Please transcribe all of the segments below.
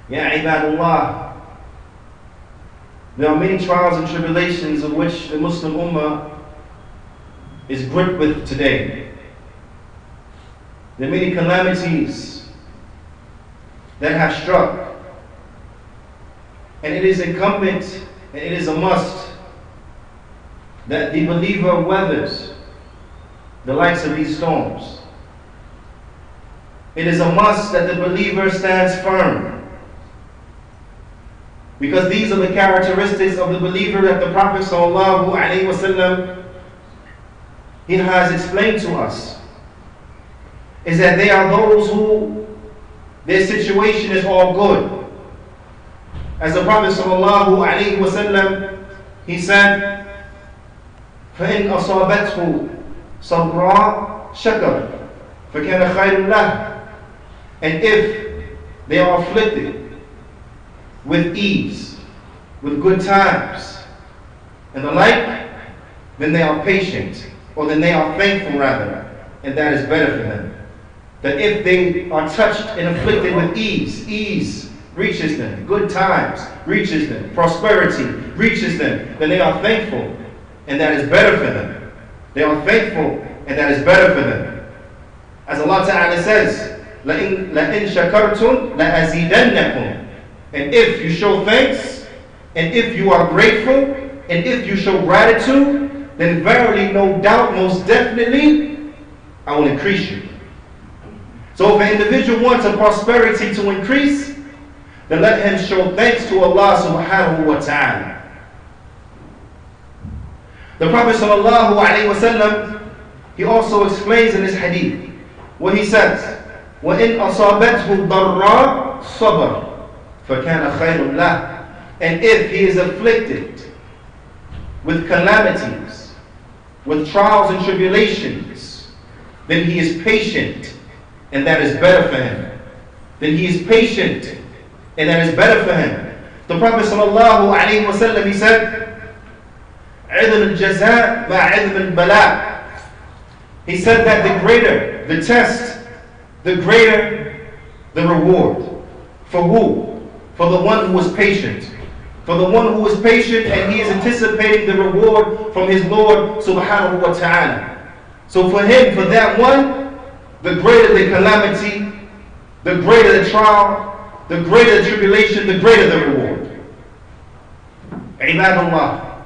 Ya ibadullah, there are many trials and tribulations of which the Muslim Ummah is gripped with today. There are many calamities that have struck, and it is incumbent and it is a must that the believer weathers the likes of these storms. It is a must that the believer stands firm, because these are the characteristics of the believer that the Prophet ﷺ, he has explained to us, is that they are those who their situation is all good. As the Prophet ﷺ, he said, فَإِنْ أَصَابَتْهُ صَبْرًا شَكَرًا فَكَانَ خَيْرٌ لَهُ. And if they are afflicted with ease, with good times, and the like, then they are patient, or then they are thankful rather, and that is better for them. That if they are touched and afflicted with ease reaches them, good times reaches them, prosperity reaches them, then they are thankful, and that is better for them. They are thankful, and that is better for them. As Allah Ta'ala says, لَإِن شَكَرْتُمْ لَأَزِيدَنَّكُمْ. And if you show thanks, and if you are grateful, and if you show gratitude, then verily, no doubt, most definitely, I will increase you. So if an individual wants a prosperity to increase, then let him show thanks to Allah subhanahu wa ta'ala. The Prophet sallallahu alayhi wa sallam, he also explains in this hadith, where he says, وَإِنْ أَصَابَتْهُ ضَرَّاء صَبَرٍ فَكَانَ خَيْرٌ لَهُ. And if he is afflicted with calamities, with trials and tribulations, then he is patient, and that is better for him. Then he is patient, and that is better for him. The Prophet sallallahu alayhi wa sallam, he said, عِذْمِ الْجَزَاء مَا عِذْمِ الْبَلَاء. He said that the greater the test, the greater the reward. For who? For the one who is patient. For the one who is patient and he is anticipating the reward from his Lord subhanahu wa ta'ala. So for him, for that one, the greater the calamity, the greater the trial, the greater the tribulation, the greater the reward. Ibadullah.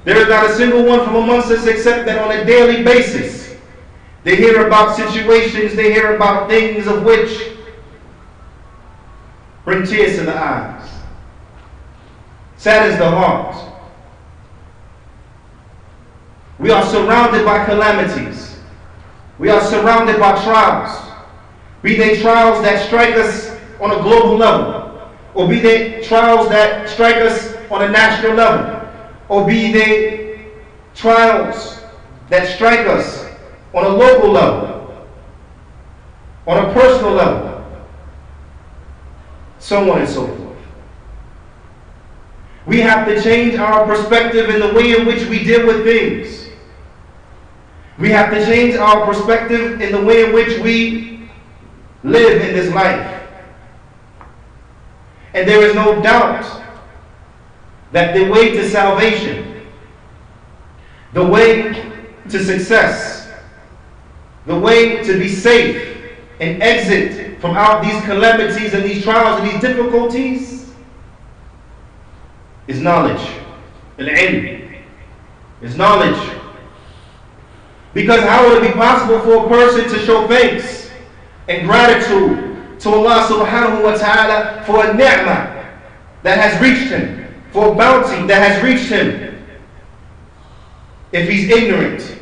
There is not a single one from amongst us except that on a daily basis they hear about situations, they hear about things of which bring tears to the eyes, saddens the heart. We are surrounded by calamities. We are surrounded by trials. Be they trials that strike us on a global level, or be they trials that strike us on a national level, or be they trials that strike us on a local level, on a personal level, so on and so forth. We have to change our perspective in the way in which we deal with things. We have to change our perspective in the way in which we live in this life. And there is no doubt that the way to salvation, the way to success, the way to be safe and exit from out these calamities and these trials and these difficulties is knowledge. Al-ilm is knowledge. Because how would it be possible for a person to show thanks and gratitude to Allah subhanahu wa ta'ala for a ni'mah that has reached him, for a bounty that has reached him, if he's ignorant?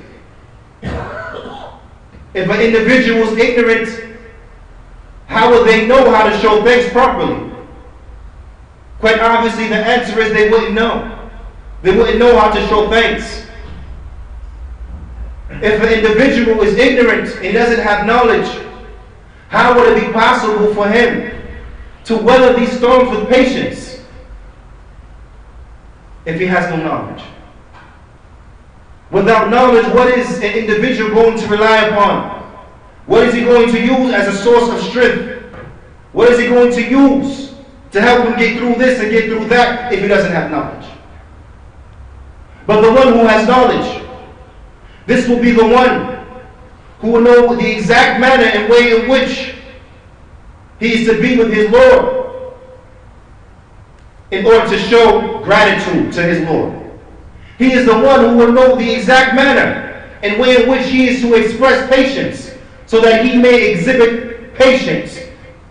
If an individual is ignorant, how will they know how to show thanks properly? Quite obviously the answer is they wouldn't know. They wouldn't know how to show thanks. If an individual is ignorant and doesn't have knowledge, how would it be possible for him to weather these storms with patience if he has no knowledge? Without knowledge, what is an individual going to rely upon? What is he going to use as a source of strength? What is he going to use to help him get through this and get through that if he doesn't have knowledge. But the one who has knowledge, this will be the one who will know the exact manner and way in which he is to be with his Lord in order to show gratitude to his Lord. He is the one who will know the exact manner and way in which he is to express patience so that he may exhibit patience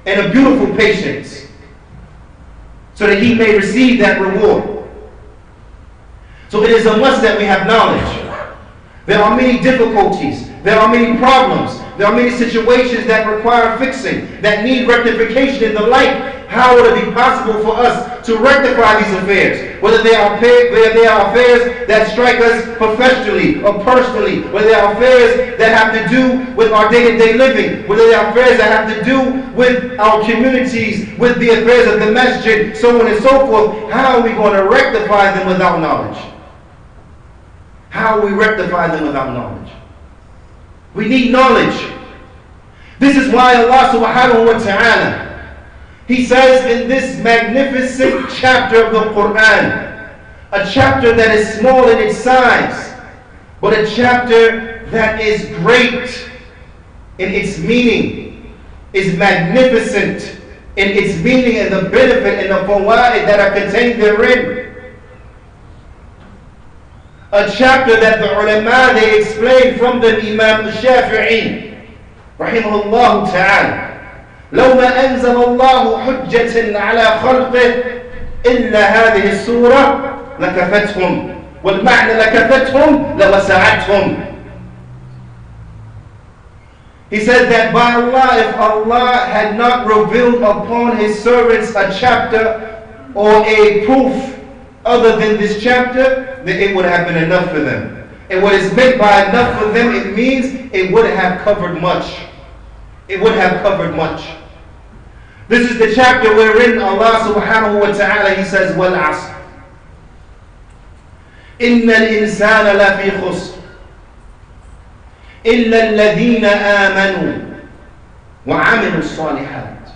and a beautiful patience so that he may receive that reward. So it is a must that we have knowledge. There are many difficulties, there are many problems, there are many situations that require fixing, that need rectification in the life. How would it be possible for us to rectify these affairs? Whether they are affairs that strike us professionally or personally, whether they are affairs that have to do with our day-to-day living, whether they are affairs that have to do with our communities, with the affairs of the masjid, so on and so forth. How are we going to rectify them without knowledge? How will we rectify them without knowledge? We need knowledge. This is why Allah subhanahu wa ta'ala, He says in this magnificent chapter of the Qur'an, a chapter that is small in its size, but a chapter that is great in its meaning, is magnificent in its meaning and the benefit and the fawaid that are contained therein. A chapter that the ulama, they explain from the Imam Shafi'i rahimahullah ta'ala, لو ما أنزل الله حجة على خلقه إلا هذه السورة لكفتهم والمعنى لكفتهم لوسعتهم. He said that by Allah, if Allah had not revealed upon His servants a chapter or a proof other than this chapter, then it would have been enough for them. And what is meant by enough for them, it means it would have covered much. It would have covered much. This is the chapter wherein Allah subhanahu wa ta'ala, He says, وَالْعَصْرِ إِنَّ الْإِنسَانَ لَفِي خُسْرٍ إِلَّا الَّذِينَ آمَنُوا وَعَمِلُوا الصَّالِحَاتِ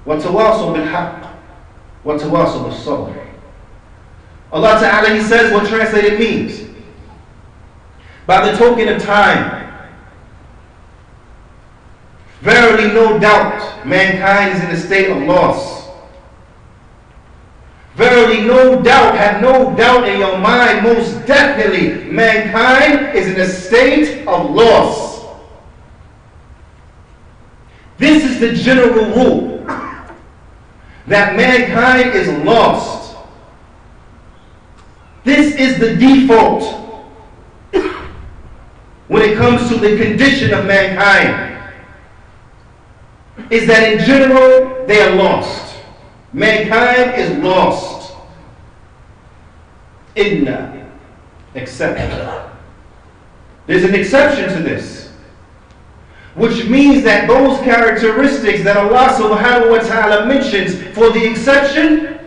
وَتَوَاصَوْا بِالْحَقِّ وَتَوَاصَوْا بِالصَّبْرِ. Allah Ta'ala, He says what translated means. By the token of time, verily no doubt mankind is in a state of loss. Verily no doubt, have no doubt in your mind, most definitely mankind is in a state of loss. This is the general rule, that mankind is lost. This is the default when it comes to the condition of mankind, is that in general they are lost. Mankind is lost. Illa, except. There's an exception to this, which means that those characteristics that Allah subhanahu wa ta'ala mentions for the exception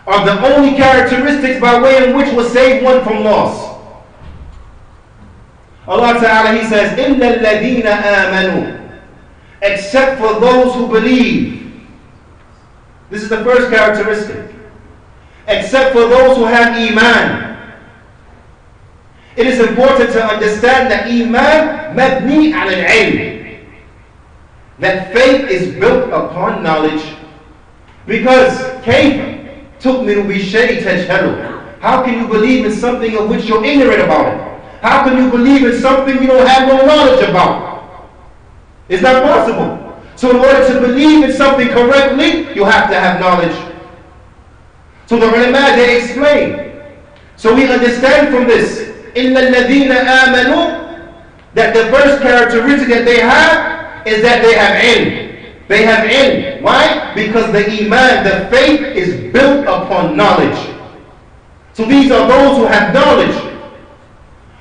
are the only characteristics by way in which will save one from loss. Allah Ta'ala, He says, إِلَّا الَّذِينَ آمَنُوا, except for those who believe. This is the first characteristic. Except for those who have iman. It is important to understand that iman mabni ala al-ilm, that faith is built upon knowledge. Because كيف تؤمن بشيء تجهله? How can you believe in something of which you're ignorant about it? How can you believe in something you don't have no knowledge about? It's not possible. So in order to believe in something correctly, you have to have knowledge. So the ulama, they explain. So we understand from this, إِلَّا الَّذِينَ آمَنُوا, that the first characteristic that they have is that they have ilm. They have ilm. Why? Because the iman, the faith, is built upon knowledge. So these are those who have knowledge.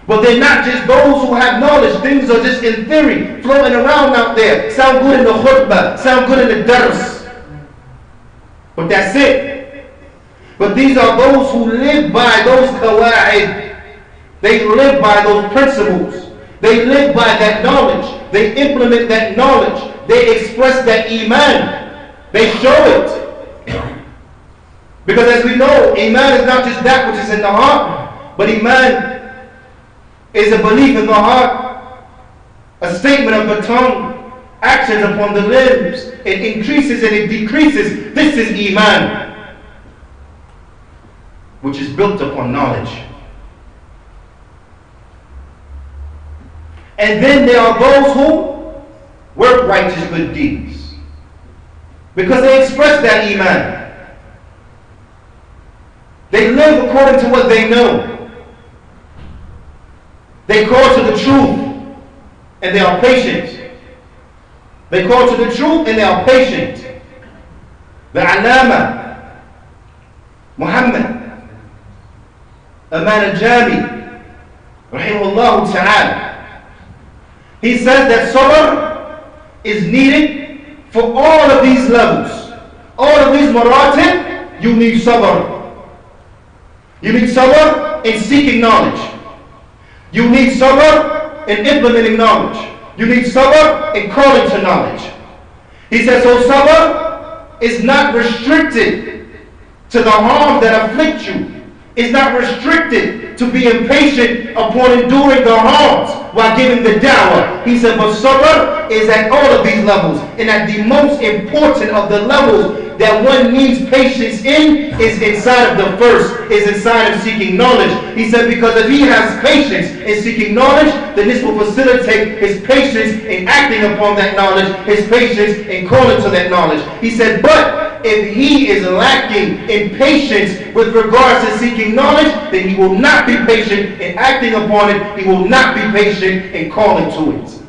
But they're not just those who have knowledge. Things are just in theory, floating around out there. Sound good in the khutbah, sound good in the dars. But that's it. But these are those who live by those qawa'id. They live by those principles. They live by that knowledge. They implement that knowledge. They express that iman. They show it. Because as we know, Iman is not just that which is in the heart, but Iman is a belief in the heart, a statement of the tongue, actions upon the limbs. It increases and it decreases. This is Iman, which is built upon knowledge. And then there are those who work righteous good deeds, because they express that Iman. They live according to what they know. They call to the truth and they are patient. They call to the truth and they are patient. The Allama Muhammad Aman al-Jami rahimahullah ta'ala, he says that sabr is needed for all of these levels. All of these maratib, you need sabr. You need sabr in seeking knowledge. You need sabr in implementing knowledge. You need sabr in calling to knowledge. He says, so sabr is not restricted to the harm that afflicts you. It's not restricted to be impatient upon enduring the harms while giving the dawah. He said, but sabr is at all of these levels. And at the most important of the levels that one needs patience in is inside of the first, is inside of seeking knowledge. He said, because if he has patience in seeking knowledge, then this will facilitate his patience in acting upon that knowledge, his patience in calling to that knowledge. He said, but if he is lacking in patience with regards to seeking knowledge, then he will not be patient in acting upon it. He will not be patient in calling to it.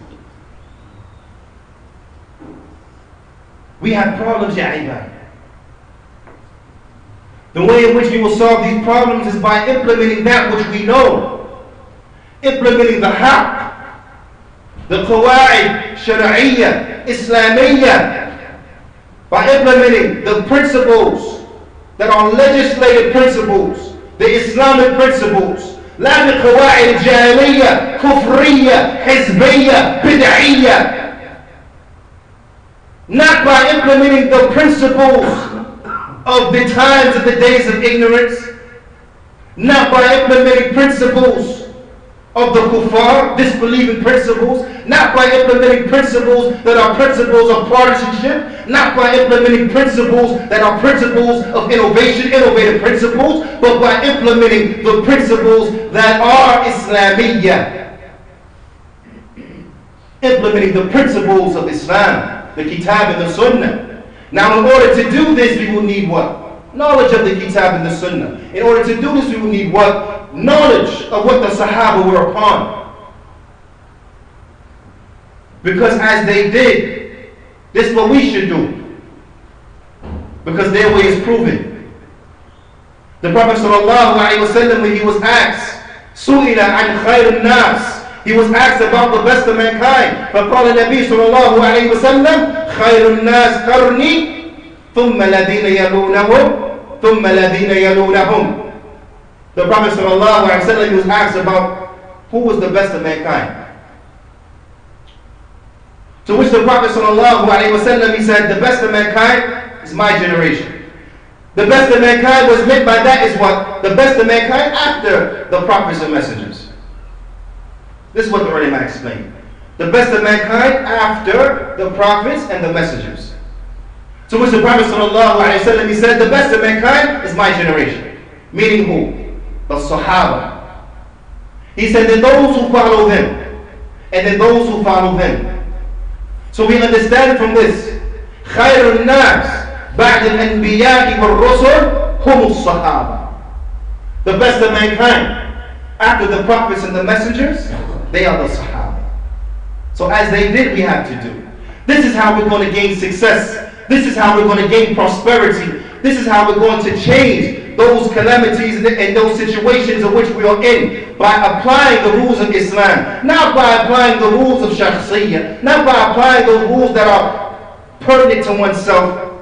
We have problems, ya ibad. The way in which we will solve these problems is by implementing that which we know. Implementing the haqq, the qawa'id, shar'iyya, islamiyya. By implementing the principles that are legislative principles, the Islamic principles. La bi qawa'id jahiliyya, kufriyya, hizbiyya, bid'iyya. Not by implementing the principles of the times of the days of ignorance, not by implementing principles of the kuffar, disbelieving principles, not by implementing principles that are principles of partisanship, not by implementing principles that are principles of innovation, innovative principles, but by implementing the principles that are Islamiyya. Implementing the principles of Islam, the Kitab and the Sunnah. Now, in order to do this, we will need what? Knowledge of the Kitab and the Sunnah. In order to do this, we will need what? Knowledge of what the Sahaba were upon. Because as they did, this is what we should do. Because their way is proven. The Prophet ﷺ, when he was asked, سُئِلَ عَنْ خَيْرِ النَّاسِ, he was asked about the best of mankind. فقال النبي صلى الله عليه وسلم خير الناس قرني ثم الذين يلونهم ثم الذين يلونهم. The Prophet صلى الله عليه وسلم was asked about who was the best of mankind. To which the Prophet صلى الله عليه وسلم, he said, the best of mankind is my generation. The best of mankind was meant by that is what? The best of mankind after the prophets and messengers. This is what the ulama explained. The best of mankind after the prophets and the messengers. To which the Prophet ﷺ, he said, the best of mankind is my generation. Meaning who? The Sahaba. He said, then those who follow them, and then those who follow them. So we understand from this, خير الناس بعد الأنبياء والرسل هم الصحابة. The best of mankind after the prophets and the messengers, they are the Sahaba. So as they did, we have to do. This is how we're going to gain success. This is how we're going to gain prosperity. This is how we're going to change those calamities and those situations in which we are in, by applying the rules of Islam, not by applying the rules of shakhsiyya, not by applying those rules that are pertinent to oneself,